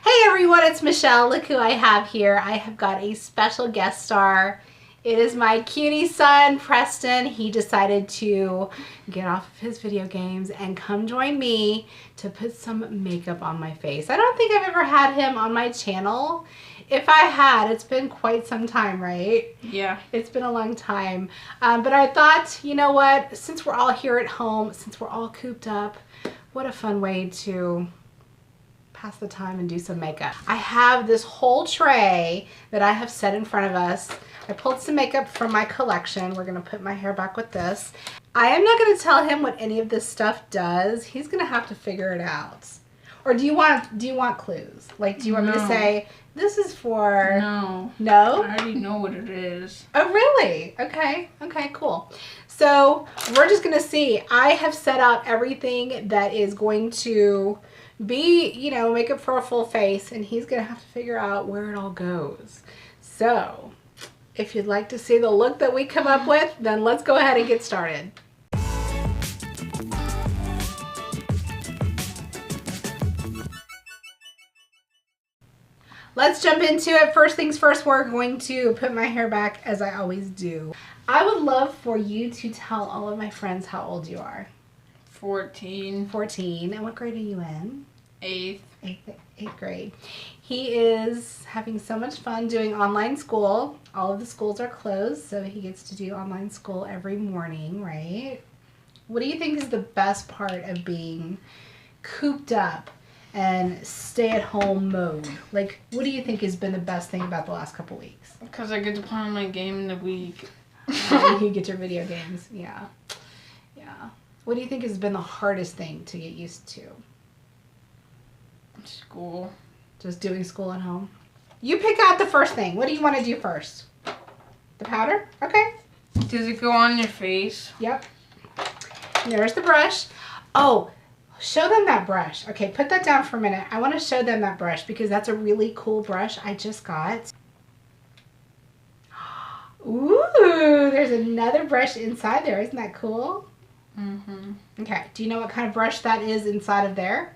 Hey everyone, it's Michelle. Look who I have here. I have got a special guest star. It is my cutie son, Preston. He decided to get off of his video games and come join me to put some makeup on my face. I don't think I've ever had him on my channel. If I had, it's been quite some time, right? Yeah. It's been a long time. But I thought, you know what? Since we're all here at home, since we're all cooped up, what a fun way to pass the time and do some makeup. I have this whole tray that I have set in front of us. I pulled some makeup from my collection. We're gonna put my hair back with this. I am not gonna tell him what any of this stuff does. He's gonna have to figure it out. Or do you want clues? Like, do you want me to say, this is for... No. No? I already know what it is. Oh, really? Okay. Okay, cool. So we're just gonna see. I have set out everything that is going to be, you know, makeup for a full face, and he's gonna have to figure out where it all goes. So if you'd like to see the look that we come up with, then let's go ahead and get started. Let's jump into it. First things first, we're going to put my hair back as I always do. I would love for you to tell all of my friends how old you are. 14. 14. And what grade are you in? 8th. Eighth grade. He is having so much fun doing online school. All of the schools are closed, so he gets to do online school every morning, right? What do you think is the best part of being cooped up and stay-at-home mode? Like, what do you think has been the best thing about the last couple weeks? Because I get to play my game in the week. You get your video games. Yeah. Yeah. What do you think has been the hardest thing to get used to? School. Just doing school at home? You pick out the first thing. What do you want to do first? The powder? Okay. Does it go on your face? Yep. There's the brush. Oh, show them that brush. Okay, put that down for a minute. I want to show them that brush because that's a really cool brush I just got. Ooh, there's another brush inside there. Isn't that cool? Mm-hmm. Okay, do you know what kind of brush that is inside of there?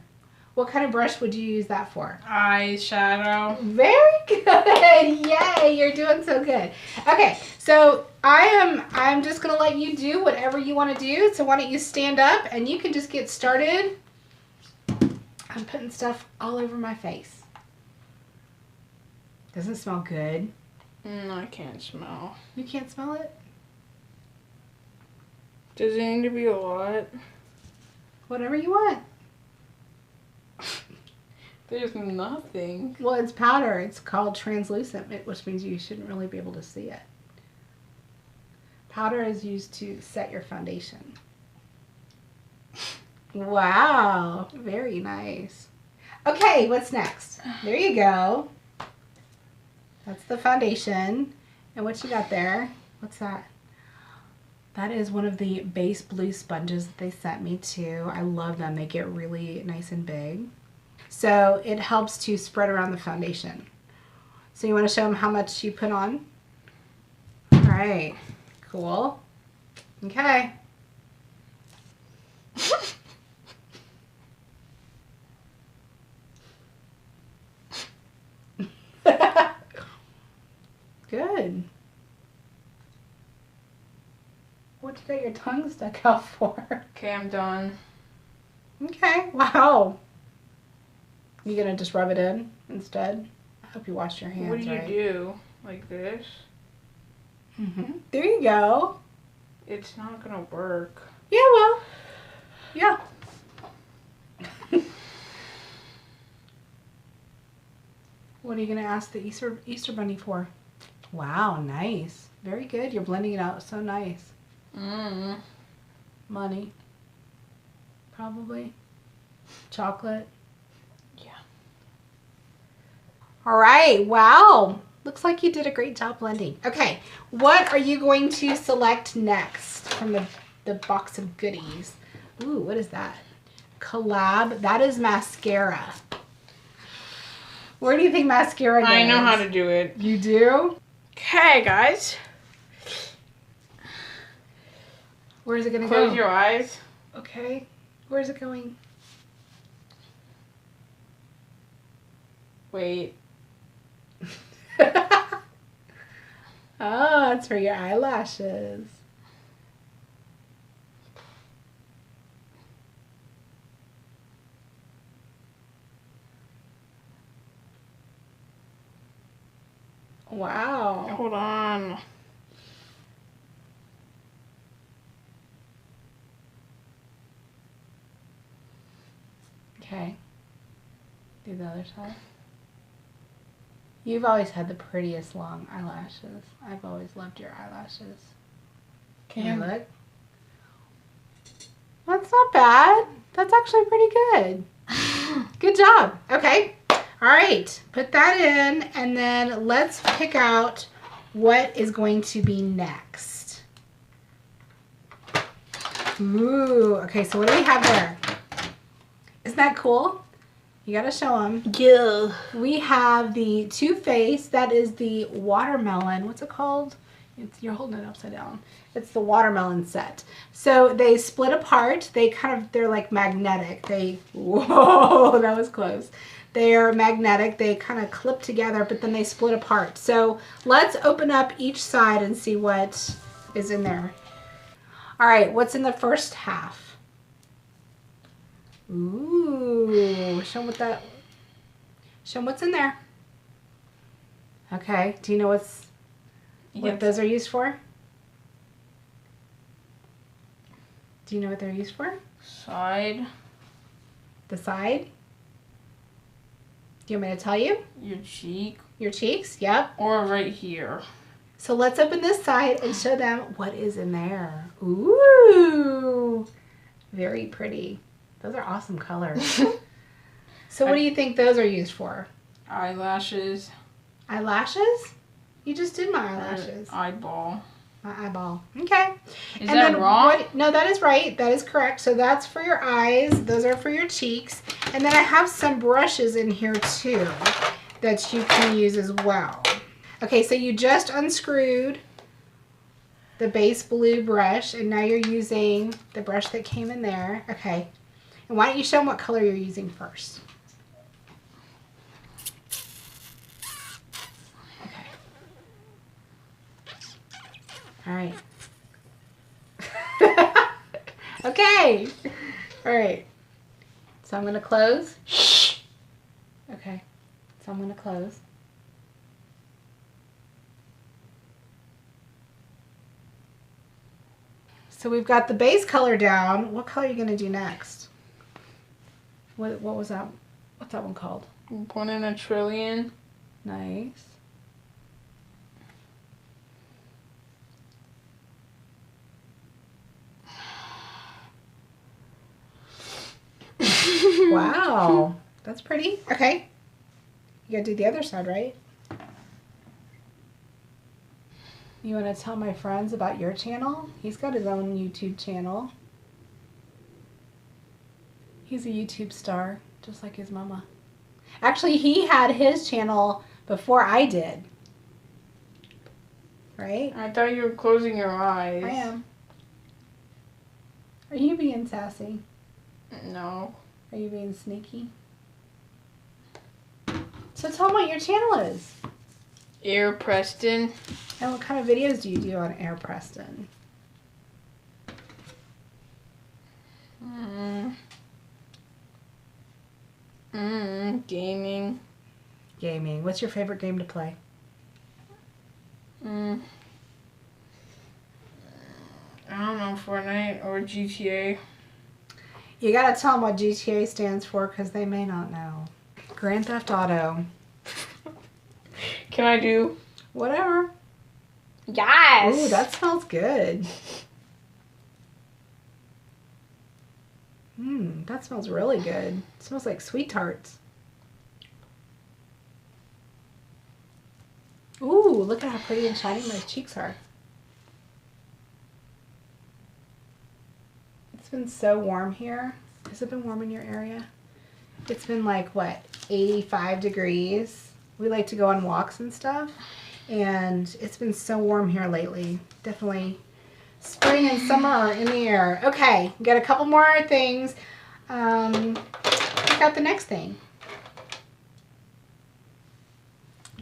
What kind of brush would you use that for? Eyeshadow. Very good. Yay, you're doing so good. Okay, so I'm just gonna let you do whatever you want to do. So why don't you stand up and you can just get started. I'm putting stuff all over my face. Doesn't it smell good? I can't smell. You can't smell it? Does it need to be a lot? Whatever you want. There's nothing. Well, it's powder. It's called translucent, which means you shouldn't really be able to see it. Powder is used to set your foundation. Wow, very nice. Okay, what's next? There you go. That's the foundation. And what you got there? What's that? That is one of the base blue sponges that they sent me too. I love them. They get really nice and big. So it helps to spread around the foundation. So you want to show them how much you put on? All right, cool. Okay. Good. What you got your tongue stuck out for? Okay, I'm done. Okay, wow. You gonna just rub it in instead? I hope you wash your hands, What do you right? do? Like this? Mm-hmm. There you go. It's not gonna work. Yeah, well, yeah. What are you gonna ask the Easter Bunny for? Wow, nice. Very good. You're blending it out so nice. Money. Probably. Chocolate. Yeah. All right. Wow. Looks like you did a great job blending. Okay. What are you going to select next from the box of goodies? Ooh, what is that? Collab. That is mascara. Where do you think mascara goes? I know how to do it. You do? Okay, guys. Where's it going to go? Close your eyes. Okay. Where's it going? Wait. Oh, it's for your eyelashes. Wow. Hold on. Okay. Do the other side. You've always had the prettiest long eyelashes. I've always loved your eyelashes. Can you look? That's not bad. That's actually pretty good. Good job. Okay. All right. Put that in, and then let's pick out what is going to be next. Ooh. Okay, so what do we have there? Isn't that cool? You gotta show them. Yeah. We have the Too Faced. That is the watermelon. What's it called? You're holding it upside down. It's the watermelon set. So they split apart. They're like magnetic. Whoa, that was close. They're magnetic. They kind of clip together, but then they split apart. So let's open up each side and see what is in there. All right, what's in the first half? Ooh, show them what's in there. Okay, do you know what those are used for? Do you know what they're used for? Side. The side? Do you want me to tell you? Your cheek. Your cheeks, yep. Or right here. So let's open this side and show them what is in there. Ooh, very pretty. Those are awesome colors. So what do you think those are used for? Eyelashes. Eyelashes? You just did my eyelashes. Eyeball. My eyeball. Okay. Is that wrong? No, that is right. That is correct. So that's for your eyes. Those are for your cheeks. And then I have some brushes in here too that you can use as well. Okay, so you just unscrewed the base blue brush and now you're using the brush that came in there. Okay. And why don't you show them what color you're using first? Okay. All right. Okay. All right. So I'm going to close. Shh. Okay. So I'm going to close. So we've got the base color down. What color are you going to do next? What was that? What's that one called? 1 in a trillion. Nice. Wow. That's pretty. Okay. You gotta do the other side, right? You want to tell my friends about your channel? He's got his own YouTube channel. He's a YouTube star, just like his mama. Actually, he had his channel before I did. Right? I thought you were closing your eyes. I am. Are you being sassy? No. Are you being sneaky? So tell them what your channel is. Ear Preston. And what kind of videos do you do on Air Preston? Gaming. Gaming. What's your favorite game to play? I don't know, Fortnite or GTA. You gotta tell them what GTA stands for because they may not know. Grand Theft Auto. Can I do? Whatever. Yes. Ooh, that smells good. That smells really good. It smells like sweet tarts. Ooh, look at how pretty and shiny my cheeks are. It's been so warm here. Has it been warm in your area? It's been like, what, 85 degrees? We like to go on walks and stuff. And it's been so warm here lately. Definitely spring and summer are in the air. Okay, got a couple more things. Check out the next thing.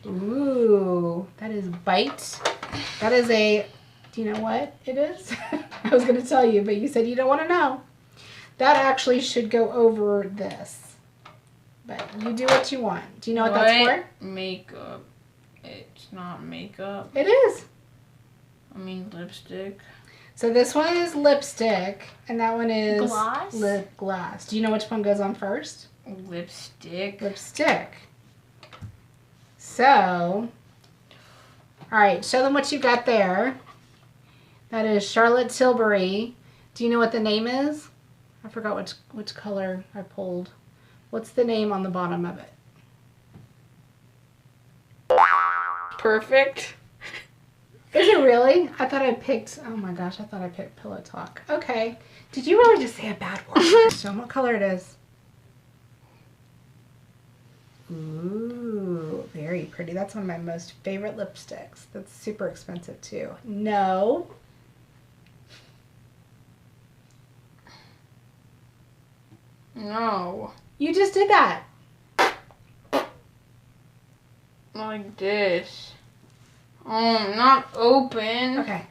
Ooh, that is Bite. That is a, do you know what it is? I was going to tell you, but you said you don't want to know. That actually should go over this. But you do what you want. Do you know what that's for? Makeup. It's not makeup. It is. I mean lipstick. So this one is lipstick, and that one is Gloss? lip gloss. Do you know which one goes on first? Lipstick. Lipstick. So, all right, show them what you got there. That is Charlotte Tilbury. Do you know what the name is? I forgot which color I pulled. What's the name on the bottom of it? Perfect. Is it really? I thought I picked, oh my gosh, I thought I picked Pillow Talk. Okay. Did you really just say a bad word? Show them what color it is. Ooh, very pretty. That's one of my most favorite lipsticks. That's super expensive too. No. No. You just did that. Like this. Oh, not open. Okay.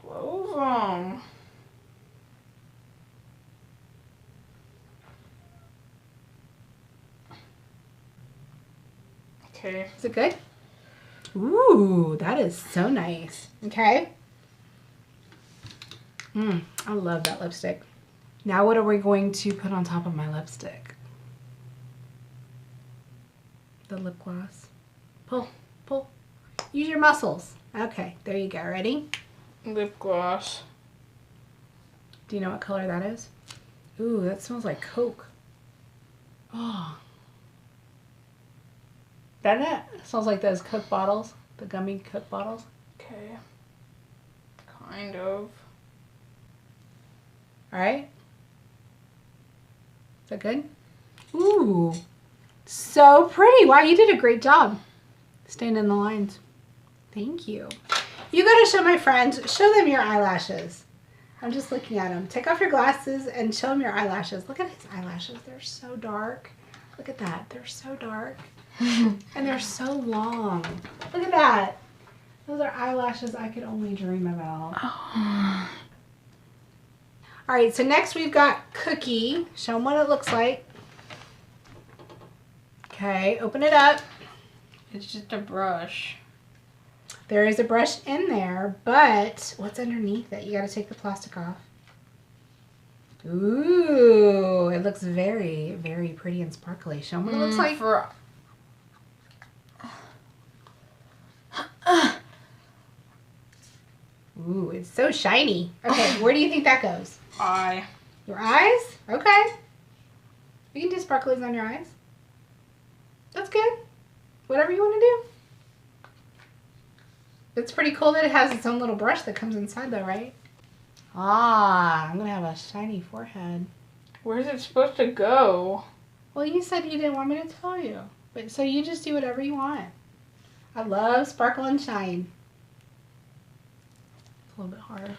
Close them. Okay. Is it good? Ooh, that is so nice. Okay. I love that lipstick. Now what are we going to put on top of my lipstick? The lip gloss. Pull, pull. Use your muscles. Okay, there you go. Ready? Lip gloss. Do you know what color that is? Ooh, that smells like Coke. Oh. Doesn't it? It smells like those Coke bottles, the gummy Coke bottles. Okay. Kind of. All right. Is that good? Ooh, so pretty. Wow, you did a great job staying in the lines. Thank you. You got to show my friends, show them your eyelashes. I'm just looking at them. Take off your glasses and show them your eyelashes. Look at his eyelashes. They're so dark. Look at that. They're so dark. And they're so long. Look at that. Those are eyelashes I could only dream about. Oh. All right, so next we've got Cookie. Show them what it looks like. Okay, open it up. It's just a brush. There is a brush in there, but what's underneath it? You got to take the plastic off. Ooh, it looks very, very pretty and sparkly. Show them what it looks like. Ooh, it's so shiny. Okay, where do you think that goes? Eye. Your eyes? Okay. You can do sparklies on your eyes. That's good. Whatever you want to do. It's pretty cool that it has its own little brush that comes inside though, right? Ah, I'm going to have a shiny forehead. Where's it supposed to go? Well, you said you didn't want me to tell you. But so you just do whatever you want. I love sparkle and shine. It's a little bit harder.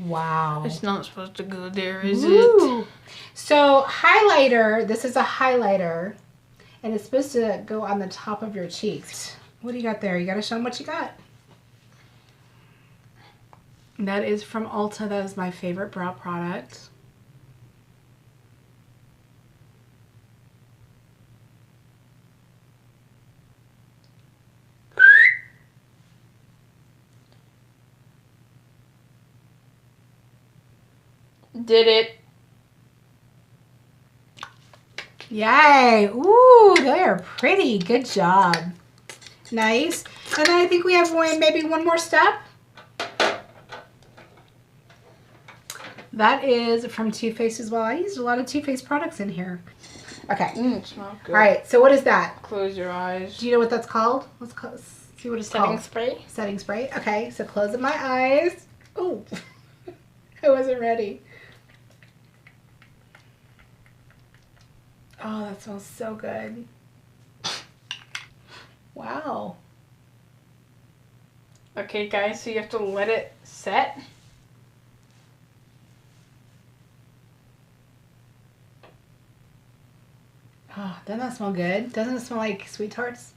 Wow. It's not supposed to go there, is Ooh. it? So highlighter, this is a highlighter. And it's supposed to go on the top of your cheeks. What do you got there? You got to show them what you got. That is from Ulta. That is my favorite brow product. Did it. Yay. Ooh, they are pretty. Good job. Nice. And then I think we have maybe one more step. That is from Too Faced as well. I used a lot of Too Faced products in here. Okay. It smells good. All right. So what is that? Close your eyes. Do you know what that's called? Let's see what it's called. Setting spray. Setting spray. Okay. So closing my eyes. Oh, I wasn't ready. Oh, that smells so good. Wow. Okay, guys, so you have to let it set. Oh, doesn't that smell good? Doesn't it smell like sweet tarts?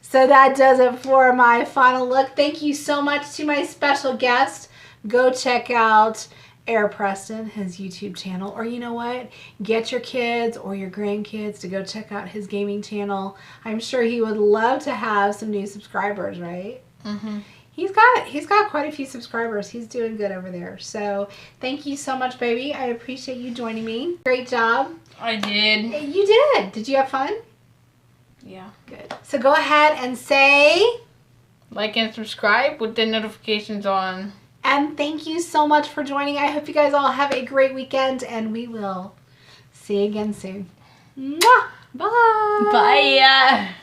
So that does it for my final look. Thank you so much to my special guest. Go check out Preston, his YouTube channel. Or you know what? Get your kids or your grandkids to go check out his gaming channel. I'm sure he would love to have some new subscribers, right? Mm-hmm. He's got quite a few subscribers. He's doing good over there. So thank you so much, baby. I appreciate you joining me. Great job. I did. You did. Did you have fun? Yeah. Good. So go ahead and say... Like and subscribe with the notifications on. And thank you so much for joining. I hope you guys all have a great weekend, and we will see you again soon. Mwah! Bye. Bye.